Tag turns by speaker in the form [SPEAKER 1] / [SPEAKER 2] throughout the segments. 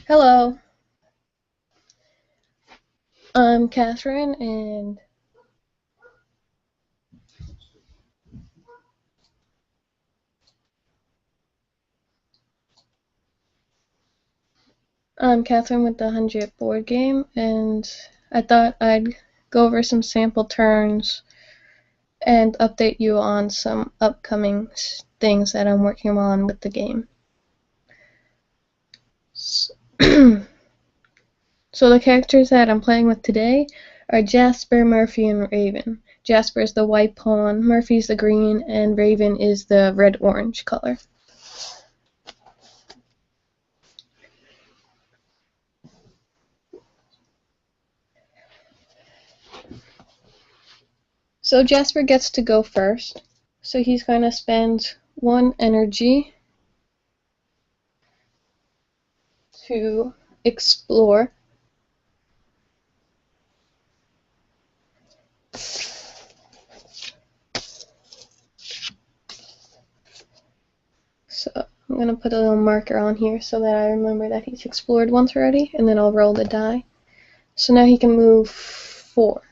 [SPEAKER 1] Hello, I'm Catherine, and I'm Catherine with the 100th board game, and I thought I'd go over some sample turns and update you on some upcoming things that I'm working on with the game. So the characters that I'm playing with today are Jasper, Murphy, and Raven. Jasper is the white pawn, Murphy's the green, and Raven is the red-orange color. So Jasper gets to go first. So he's going to spend 1 energy to explore. So I'm going to put a little marker on here so that I remember that he's explored once already, and then I'll roll the die. So now he can move 4.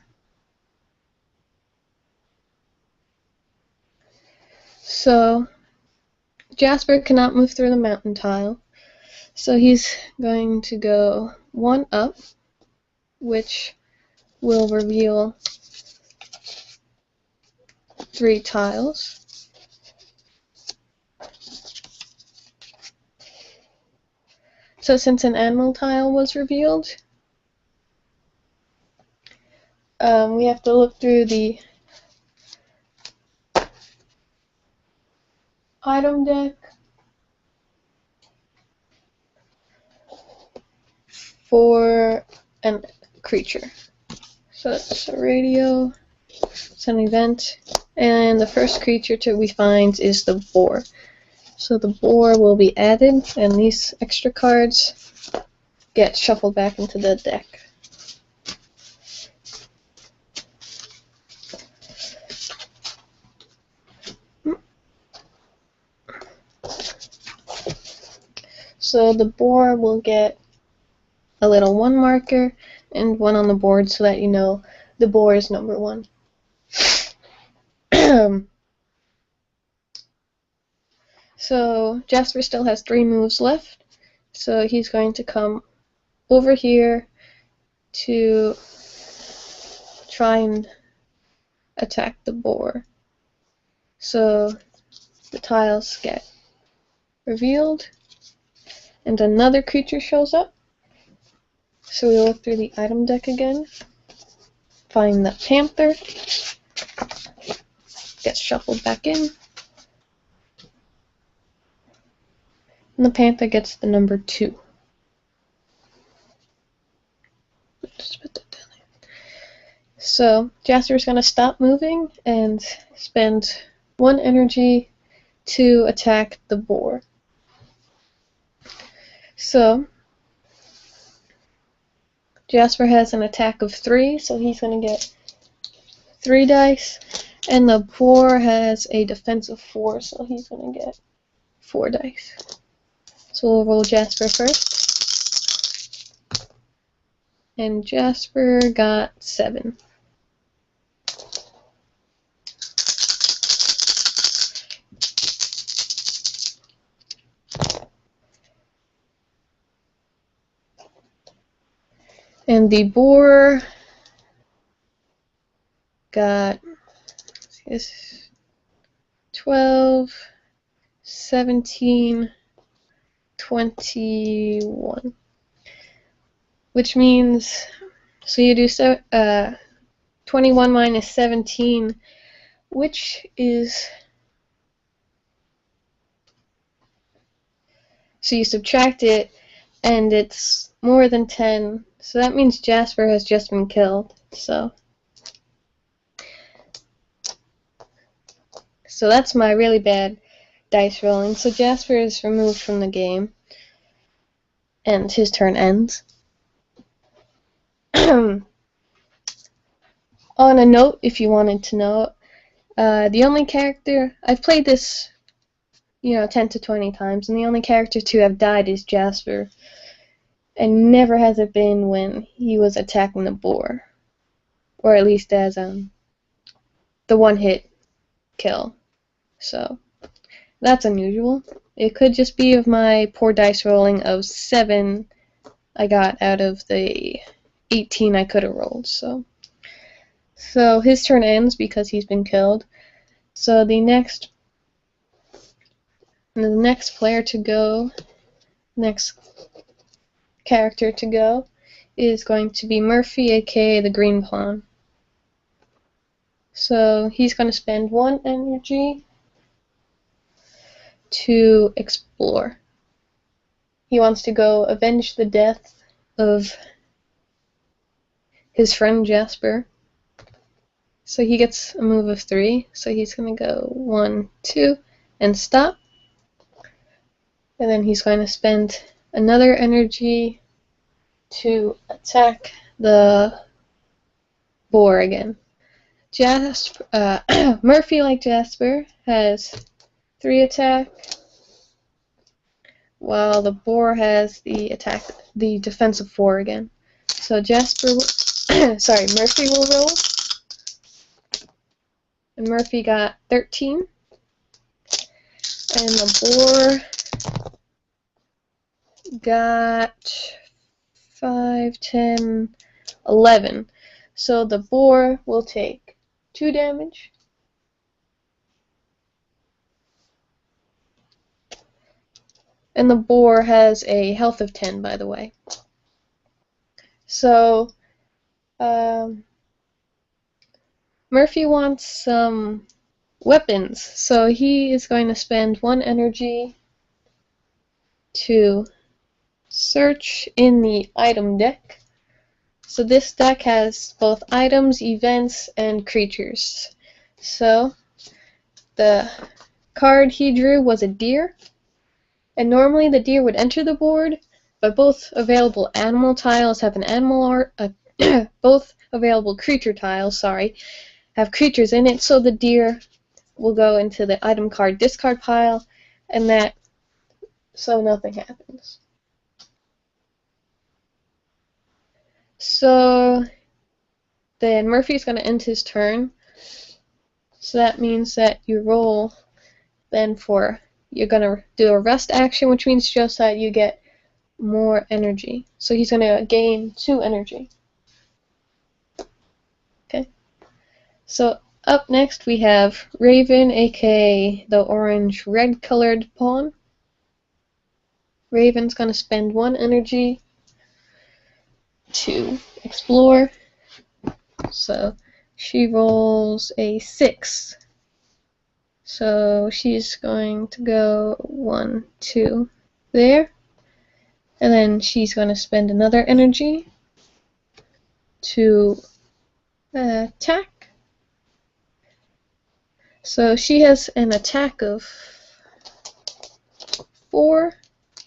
[SPEAKER 1] So Jasper cannot move through the mountain tile, so he's going to go 1 up, which will reveal 3 tiles. So since an animal tile was revealed, we have to look through the item deck for a creature. So it's a radio, it's an event, and the first creature we find is the boar. So the boar will be added, and these extra cards get shuffled back into the deck. So the boar will get a little 1 marker and 1 on the board so that you know the boar is number 1. So Jasper still has 3 moves left, so he's going to come over here to try and attack the boar. So the tiles get revealed, and another creature shows up. So we look through the item deck again, find the panther, gets shuffled back in, and the panther gets the number 2. Just put that down there. So Jasper's going to stop moving and spend 1 energy to attack the boar. So Jasper has an attack of 3, so he's going to get 3 dice. And the boar has a defense of 4, so he's going to get 4 dice. So we'll roll Jasper first. And Jasper got 7. And the boar got 12, 17, 21. Which means, so you do 21 minus 17, which is, so you subtract it, and it's more than 10. So that means Jasper has just been killed. So that's my really bad dice rolling. So Jasper is removed from the game, and his turn ends. On a note, if you wanted to know, the only character, I've played this, 10 to 20 times, and the only character to have died is Jasper. And never has it been when he was attacking the boar. Or at least as the one-hit kill. So that's unusual. It could just be of my poor dice rolling of 7 I got out of the 18 I could have rolled. So his turn ends because he's been killed. So the next player to go, next character to go, is going to be Murphy, aka the Green Pawn. So he's going to spend 1 energy to explore. He wants to go avenge the death of his friend Jasper. So he gets a move of 3. So he's going to go 1, 2, and stop. And then he's going to spend another energy to attack the boar again. Murphy, like Jasper, has 3 attack, while the boar has the defense of 4 again. So Murphy will roll, and Murphy got 13, and the boar got 5, 10, 11. So the boar will take 2 damage. And the boar has a health of 10, by the way. So, Murphy wants some weapons. So he is going to spend 1 energy to search in the item deck. So this deck has both items, events, and creatures. So the card he drew was a deer, and normally the deer would enter the board, but both available animal tiles have an animal art. Both available creature tiles, have creatures in it, so the deer will go into the item card discard pile, and so nothing happens. So then Murphy's going to end his turn. So that means that you roll then you're going to do a rest action, which means just that you get more energy. So he's going to gain 2 energy. Okay. So up next we have Raven, aka the orange-red colored pawn. Raven's going to spend 1 energy to explore. So she rolls a 6. So she's going to go 1, 2 there. And then she's going to spend another energy to attack. So she has an attack of 4.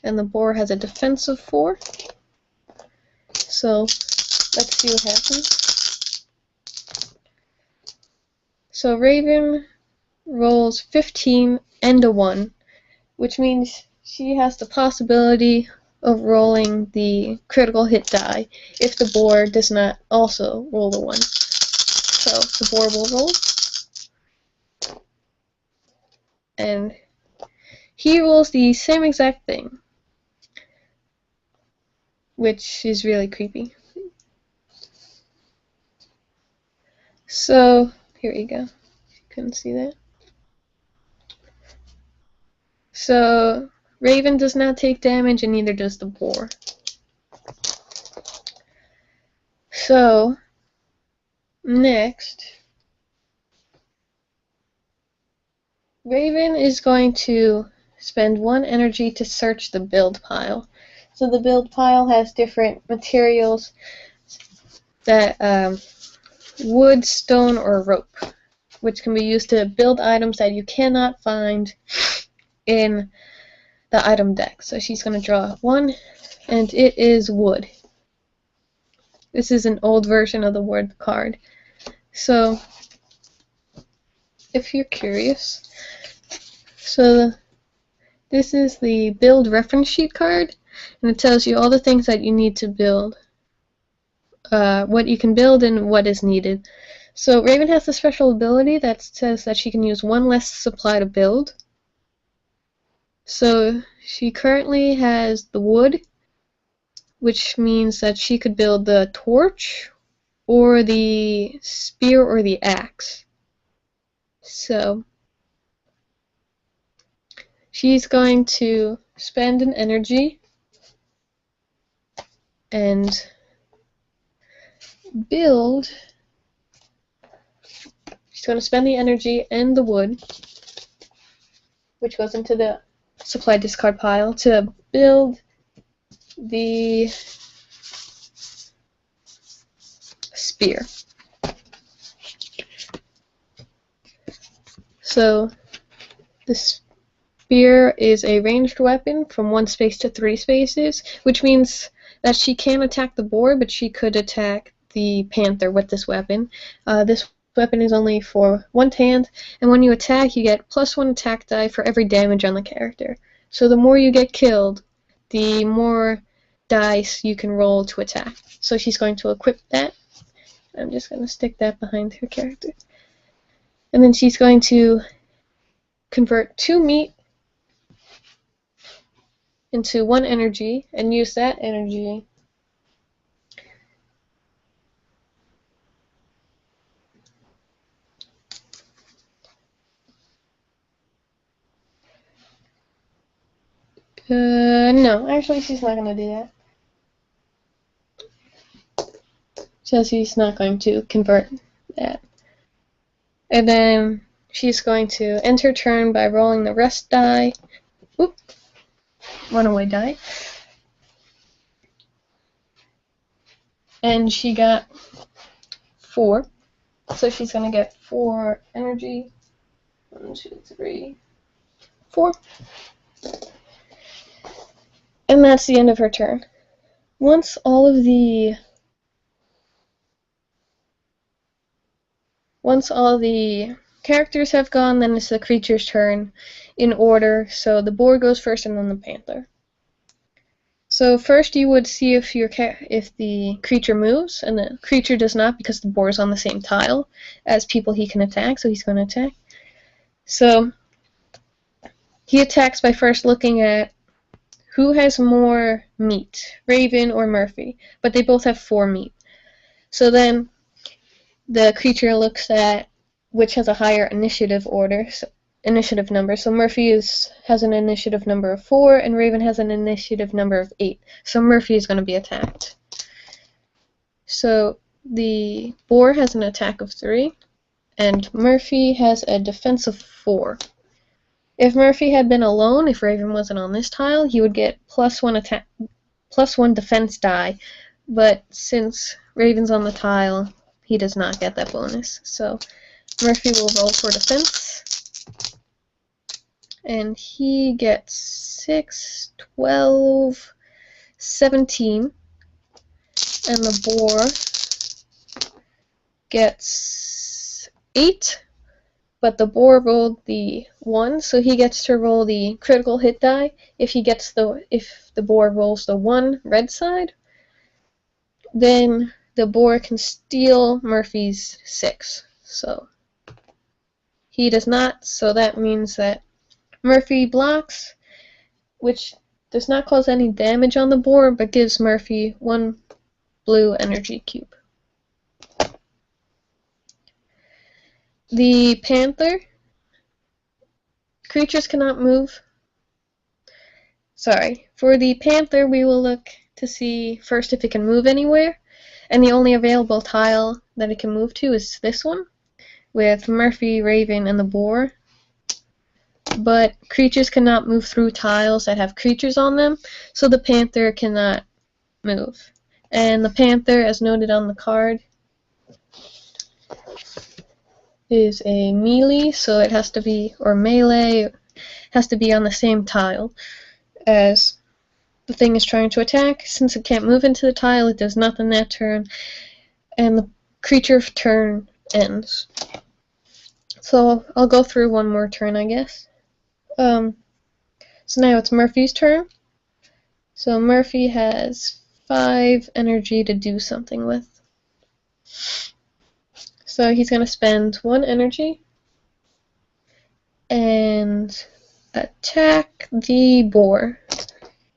[SPEAKER 1] and the boar has a defense of 4. So let's see what happens. So Raven rolls 15 and a 1, which means she has the possibility of rolling the critical hit die if the boar does not also roll a 1. So the boar will roll, and he rolls the same exact thing, which is really creepy. So here you go. Couldn't see that. So Raven does not take damage, and neither does the boar. So next, Raven is going to spend 1 energy to search the build pile. So the build pile has different materials that wood, stone, or rope, which can be used to build items that you cannot find in the item deck. So she's going to draw 1, and it is wood. This is an old version of the wood card. So if you're curious, so this is the build reference sheet card, and it tells you all the things that you need to build, what you can build and what is needed. So Raven has a special ability that says that she can use 1 less supply to build. So she currently has the wood, which means that she could build the torch or the spear or the axe. So she's going to spend an energy and build. She's going to spend the energy and the wood, which goes into the supply discard pile, to build the spear. So the spear is a ranged weapon from 1 space to 3 spaces, which means that she can attack the boar, but she could attack the panther with this weapon. This weapon is only for 1 hand, and when you attack, you get +1 attack die for every damage on the character. So the more you get killed, the more dice you can roll to attack. So she's going to equip that. I'm just going to stick that behind her character. And then she's going to convert 2 meat into 1 energy and use that energy no, actually she's not going to do that. So she's not going to convert that. And then she's going to end her turn by rolling the rest die. Oop. Runaway die. And she got 4. So she's going to get 4 energy. 1, 2, 3, 4. And that's the end of her turn. Once all the characters have gone, then it's the creature's turn in order. So the boar goes first and then the panther. So first you would see if the creature moves, and the creature does not because the boar is on the same tile as people he can attack, so he's going to attack. So he attacks by first looking at who has more meat, Raven or Murphy, but they both have 4 meat. So then the creature looks at which has a higher initiative number. So Murphy has an initiative number of 4, and Raven has an initiative number of 8. So Murphy is going to be attacked. So the boar has an attack of 3, and Murphy has a defense of 4. If Murphy had been alone, if Raven wasn't on this tile, he would get +1 defense die. But since Raven's on the tile, he does not get that bonus. So Murphy will roll for defense. and he gets 6, 12, 17, and the boar gets 8, but the boar rolled the 1, so he gets to roll the critical hit die. If the boar rolls the 1 red side, then the boar can steal Murphy's 6. So he does not, so that means that Murphy blocks, which does not cause any damage on the boar, but gives Murphy 1 blue energy cube. The panther, creatures cannot move. Sorry, for the panther we will look to see first if it can move anywhere, and the only available tile that it can move to is this one, with Murphy, Raven, and the boar. But creatures cannot move through tiles that have creatures on them, so the panther cannot move. And the panther, as noted on the card, is a melee, so it has to be, or melee, has to be on the same tile as the thing is trying to attack. Since it can't move into the tile, it does nothing that turn, and the creature turn ends. So I'll go through one more turn, I guess. So now it's Murphy's turn. So Murphy has 5 energy to do something with. So he's going to spend 1 energy and attack the boar.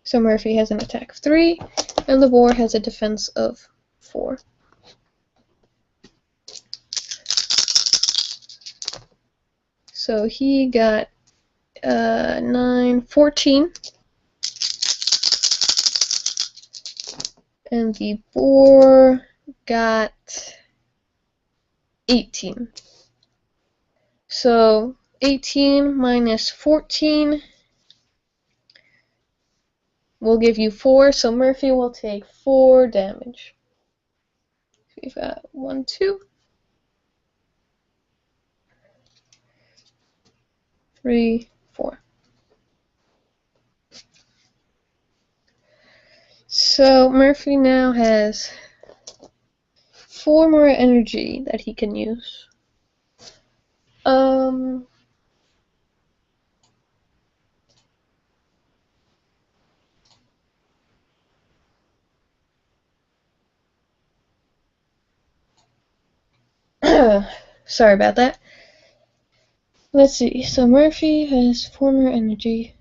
[SPEAKER 1] So Murphy has an attack of 3, and the boar has a defense of 4. So he got 9, 14. And the boar got 18. So 18 minus 14 will give you 4, so Murphy will take 4 damage. We've got 1, 2, 3, 4. So Murphy now has 4 more energy that he can use. Sorry about that. Let's see. So Murphy has 4 more energy.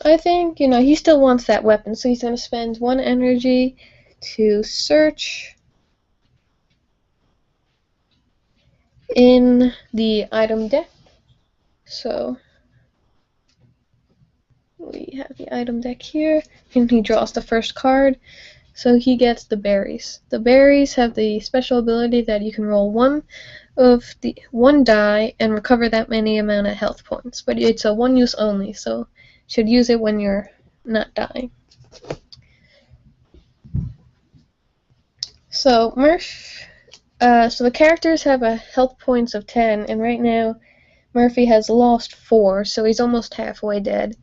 [SPEAKER 1] I think, he still wants that weapon, so he's going to spend 1 energy to search in the item deck. So we have the item deck here, and he draws the first card, so he gets the berries. The berries have the special ability that you can roll 1 die and recover that many amount of health points, but it's a 1 use only, so you should use it when you're not dying. So so the characters have a health points of 10, and right now Murphy has lost 4, so he's almost halfway dead.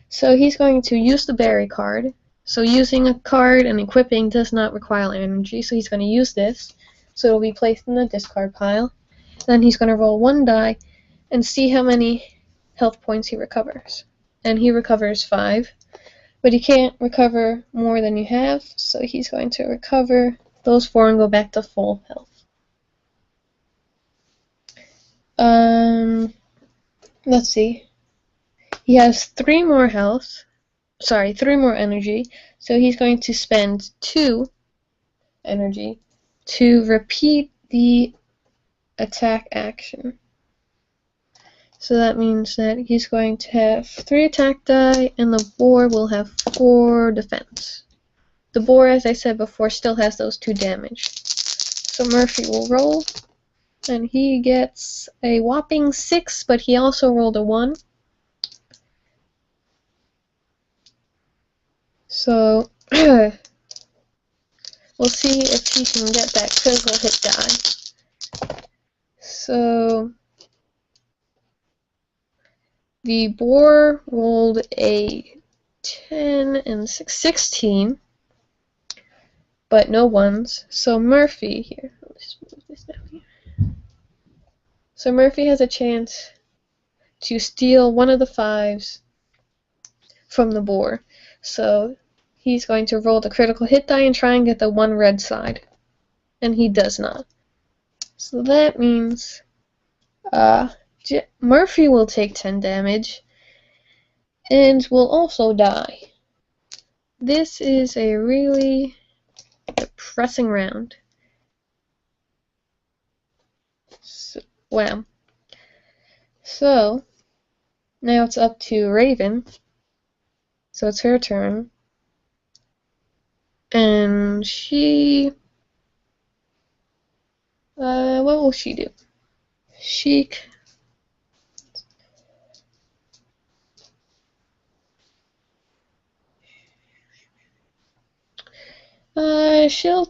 [SPEAKER 1] So he's going to use the berry card. So using a card and equipping does not require energy, so he's going to use this. So it'll be placed in the discard pile. Then he's going to roll 1 die and see how many health points he recovers. And he recovers 5. But you can't recover more than you have, so he's going to recover those 4 and go back to full health. Let's see. He has 3 more energy, so he's going to spend 2 energy to repeat the attack action. So that means that he's going to have 3 attack die, and the boar will have 4 defense. The boar, as I said before, still has those 2 damage. So Murphy will roll, and he gets a whopping 6, but he also rolled a 1. So we'll see if he can get that critical hit die. So The boar rolled a 10 and 16, but no ones. So Murphy here. Let's move this down here. So Murphy has a chance to steal one of the 5s from the boar. So he's going to roll the critical hit die and try and get the 1 red side. And he does not. So that means Murphy will take 10 damage and will also die. This is a really depressing round. Wow. So now it's up to Raven. So it's her turn. And she... what will she do? She'll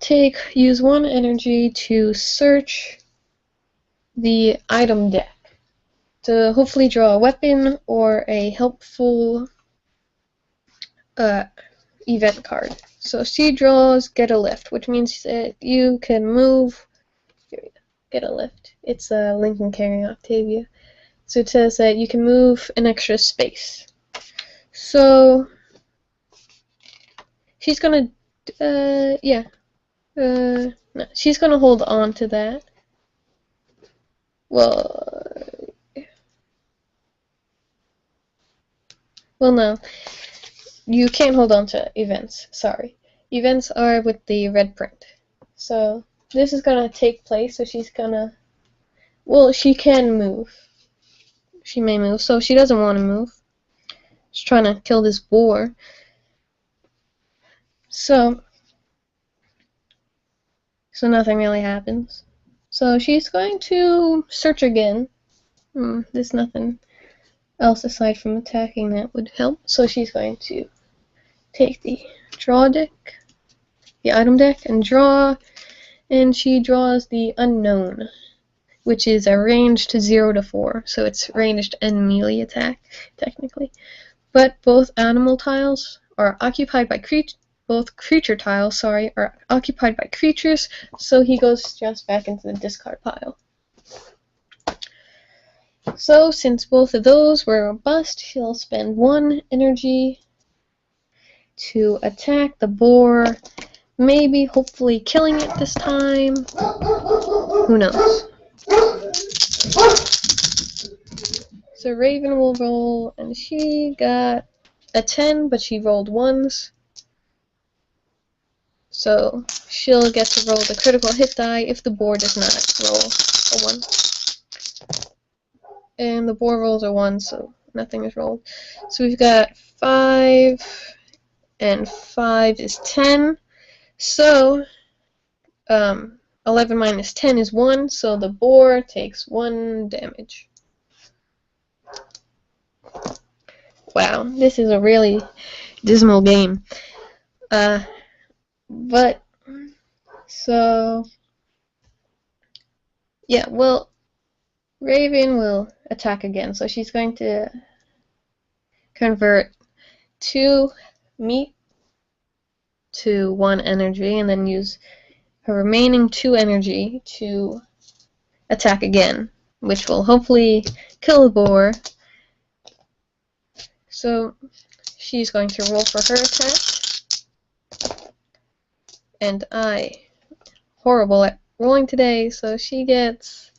[SPEAKER 1] use 1 energy to search the item deck to hopefully draw a weapon or a helpful event card. So she draws Get a Lift, which means that you can move. Here we go. Get a Lift. It's Lincoln carrying Octavia. So it says that you can move an extra space. So she's gonna, no, she's gonna hold on to that. Well, no. You can't hold on to events, sorry. Events are with the red print. So this is gonna take place, so she's gonna, well, she can move. She may move, so she doesn't want to move. She's trying to kill this boar. So nothing really happens. So she's going to search again. There's nothing else aside from attacking that would help. So she's going to take the draw deck, the item deck, and draw. And she draws the Unknown, which is a ranged 0 to 4. So it's ranged and melee attack, technically. But both animal tiles are occupied by both creature tiles, are occupied by creatures, so he goes just back into the discard pile. So since both of those were robust, he'll spend 1 energy to attack the boar, maybe hopefully killing it this time. Who knows? So Raven will roll, and she got a 10, but she rolled 1s. So she'll get to roll the critical hit die if the boar does not roll a 1. And the boar rolls a 1, so nothing is rolled. So we've got 5, and 5 is 10. So 11 minus 10 is 1, so the boar takes 1 damage. Wow, this is a really dismal game. But, so, yeah, well, Raven will attack again, so she's going to convert 2 meat to 1 energy, and then use her remaining 2 energy to attack again, which will hopefully kill the boar. So she's going to roll for her attack. And horrible at rolling today, so she gets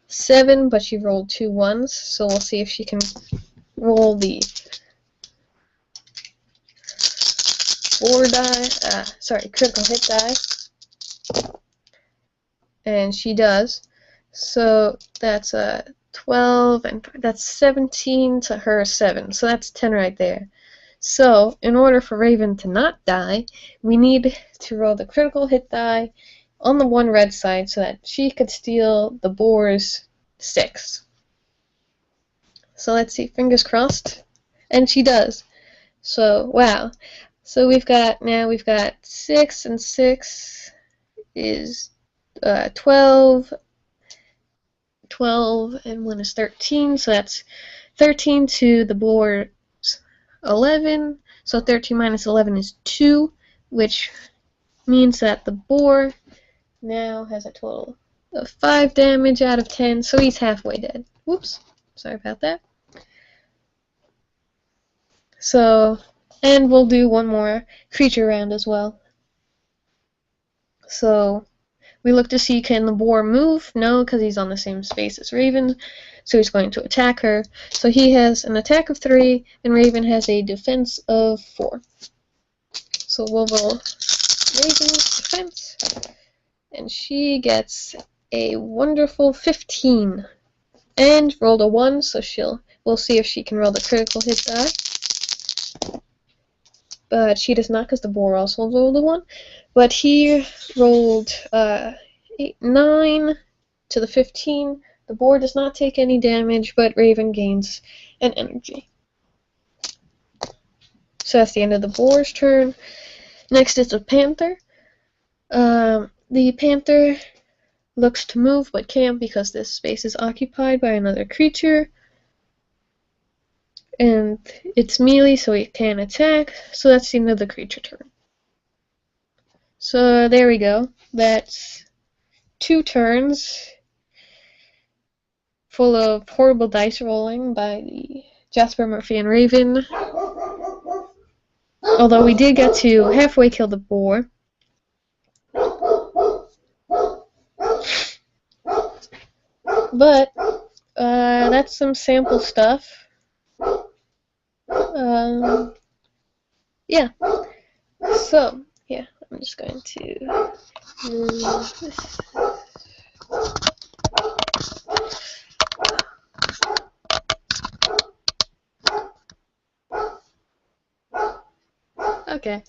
[SPEAKER 1] 7, but she rolled 2 1s, so we'll see if she can roll the critical hit die. And she does. So that's 12, and that's 17 to her 7, so that's 10 right there. So, in order for Raven to not die, we need to roll the critical hit die on the 1 red side so that she could steal the boar's 6. So let's see, fingers crossed. And she does. So, wow. So we've got 6, and 6 is 12. 12, and 1 is 13, so that's 13 to the boar's 11, so 13 minus 11 is 2, which means that the boar now has a total of 5 damage out of 10, so he's halfway dead. Whoops, sorry about that. So, and we'll do one more creature round as well. So, we look to see, can the boar move? No, because he's on the same space as Raven, so he's going to attack her. So he has an attack of 3, and Raven has a defense of 4. So we'll roll Raven's defense, and she gets a wonderful 15, and rolled a 1, so we'll see if she can roll the critical hit die. But she does not, because the boar also rolled a 1. But he rolled 9 to the 15. The boar does not take any damage, but Raven gains an energy. So that's the end of the boar's turn. Next is the panther. The panther looks to move, but can't because this space is occupied by another creature. And it's melee, so it can't attack. So that's the end of the creature turn. So there we go. That's 2 turns full of horrible dice rolling by the Jasper, Murphy, and Raven. Although we did get to halfway kill the boar. But that's some sample stuff. Yeah. So, yeah, I'm just going to move this. Okay,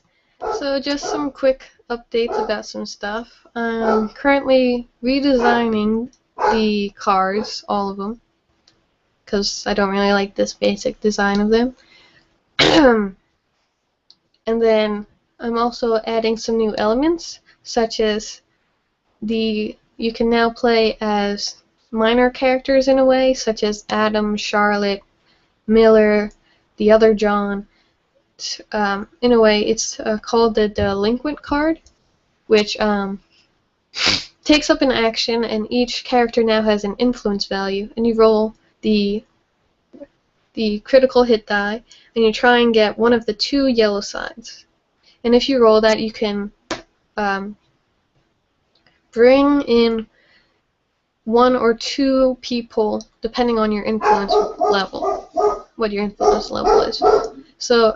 [SPEAKER 1] so just some quick updates about some stuff. I'm currently redesigning the cards, all of them, because I don't really like this basic design of them. And then I'm also adding some new elements, such as you can now play as minor characters in a way, such as Adam, Charlotte, Miller, the other John. In a way, it's called the Delinquent card, which takes up an action, and each character now has an influence value, and you roll the critical hit die, and you try and get one of the 2 yellow sides. And if you roll that, you can bring in 1 or 2 people, depending on your influence level, what your influence level is. So,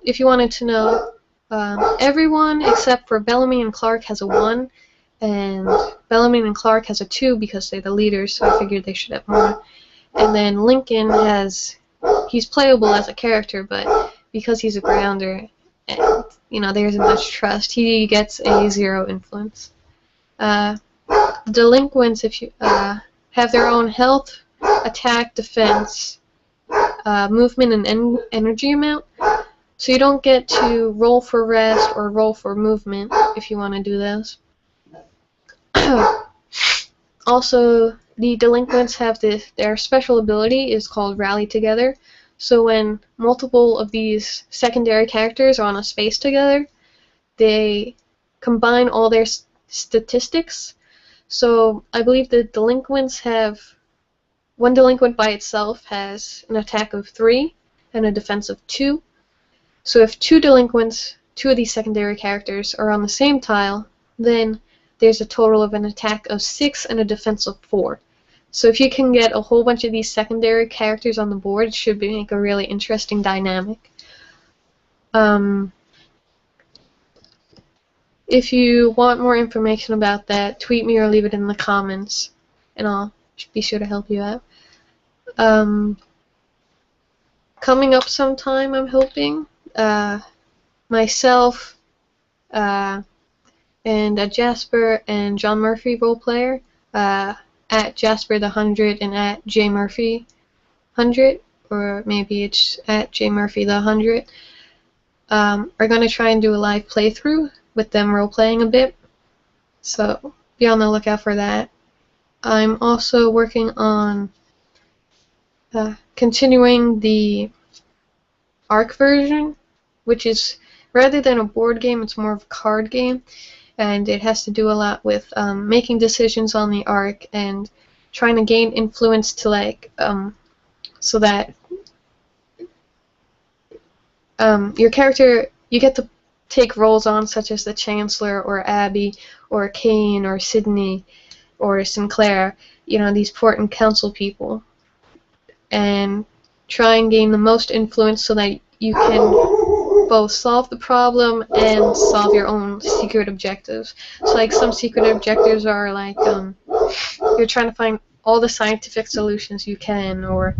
[SPEAKER 1] if you wanted to know, everyone except for Bellamy and Clark has a 1, and Bellamy and Clark has a 2 because they're the leaders, so I figured they should have more. And then Lincoln he's playable as a character, but because he's a grounder, and, there isn't much trust, he gets a 0 influence. Delinquents, if you have their own health, attack, defense, movement, and energy amount. So you don't get to roll for rest or roll for movement if you want to do those. Also, the delinquents have their special ability is called Rally Together. So when multiple of these secondary characters are on a space together, they combine all their statistics. So I believe the delinquents have, one delinquent by itself has an attack of 3 and a defense of 2. So if 2 delinquents, 2 of these secondary characters, are on the same tile, then there's a total of an attack of 6 and a defense of 4. So if you can get a whole bunch of these secondary characters on the board, it should make a really interesting dynamic. If you want more information about that, tweet me or leave it in the comments, and I'll be sure to help you out. Coming up sometime, I'm hoping, myself and Jasper and John Murphy roleplayer, at Jasper the 100 and at J Murphy 100, or maybe it's at J Murphy the 100, are going to try and do a live playthrough with them role-playing a bit, so be on the lookout for that. I'm also working on continuing the Ark version, which is, rather than a board game, it's more of a card game, and it has to do a lot with making decisions on the Ark and trying to gain influence to, like, so that your character, you get to take roles on, such as the Chancellor or Abby or Kane or Sydney or Sinclair, you know, these port and council people, and try and gain the most influence so that you can both solve the problem and solve your own secret objectives. So, like, some secret objectives are like you're trying to find all the scientific solutions you can, or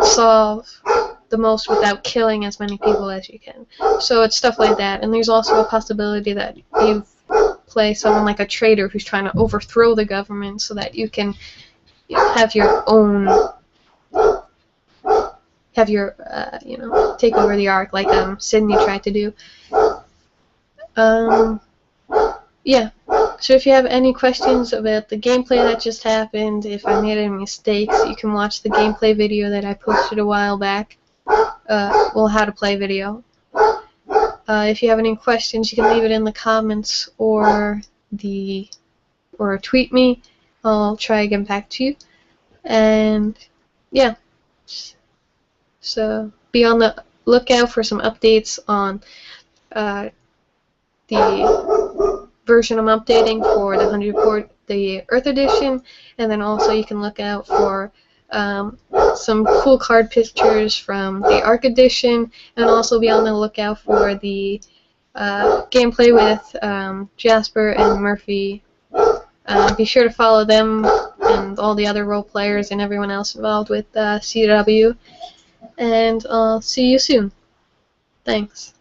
[SPEAKER 1] solve the most without killing as many people as you can. So it's stuff like that. And there's also a possibility that you play someone like a traitor who's trying to overthrow the government so that you can, you know, have your own, you know, take over the Ark like Sydney tried to do. Yeah. So if you have any questions about the gameplay that just happened, if I made any mistakes, you can watch the gameplay video that I posted a while back. Well, how to play video. If you have any questions, you can leave it in the comments or tweet me. I'll try to get back to you. And yeah. So be on the lookout for some updates on the version I'm updating for the 100 the Earth Edition, and then also you can look out for some cool card pictures from the Ark Edition, and also be on the lookout for the gameplay with Jasper and Murphy. Be sure to follow them and all the other role players and everyone else involved with CW, and I'll see you soon. Thanks.